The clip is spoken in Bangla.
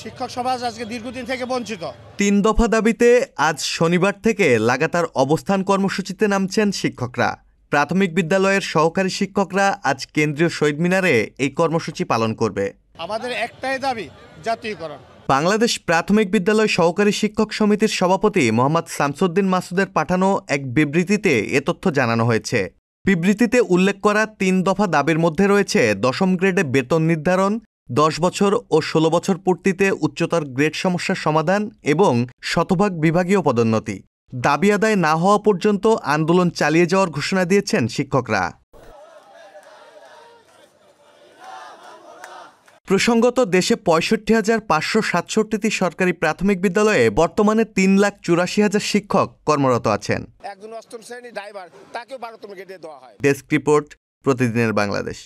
শিক্ষক সমাজ আজকে দীর্ঘদিন থেকে বঞ্চিত। ৩ দফা দাবিতে আজ শনিবার থেকে লাগাতার অবস্থান কর্মসূচিতে নামছেন শিক্ষকরা। প্রাথমিক বিদ্যালয়ের সহকারী শিক্ষকরা আজ কেন্দ্রীয় শহীদ মিনারে এই কর্মসূচি পালন করবে। আমাদের একটাই দাবি, জাতীয়করণ। বাংলাদেশ প্রাথমিক বিদ্যালয় সহকারী শিক্ষক সমিতির সভাপতি মোহাম্মদ শামসুদ্দিন মাসুদের পাঠানো এক বিবৃতিতে এ তথ্য জানানো হয়েছে। বিবৃতিতে উল্লেখ করা ৩ দফা দাবির মধ্যে রয়েছে ১০ম গ্রেডে বেতন নির্ধারণ, ১০ বছর ও ১৬ বছর পূর্তিতে উচ্চতর গ্রেড সমস্যার সমাধান এবং শতভাগ বিভাগীয় পদোন্নতি। দাবি আদায় না হওয়া পর্যন্ত আন্দোলন চালিয়ে যাওয়ার ঘোষণা দিয়েছেন শিক্ষকরা। প্রসঙ্গত, দেশে ৬৫,৫৬৭টি সরকারি প্রাথমিক বিদ্যালয়ে বর্তমানে ৩,৮৪,০০০ শিক্ষক কর্মরত আছেন। একজন অষ্টম শ্রেণী ড্রাইভার, তাকেও ১২তম গ্রেডে দেওয়া হয়। ডেস্ক রিপোর্ট, প্রতিদিনের বাংলাদেশ।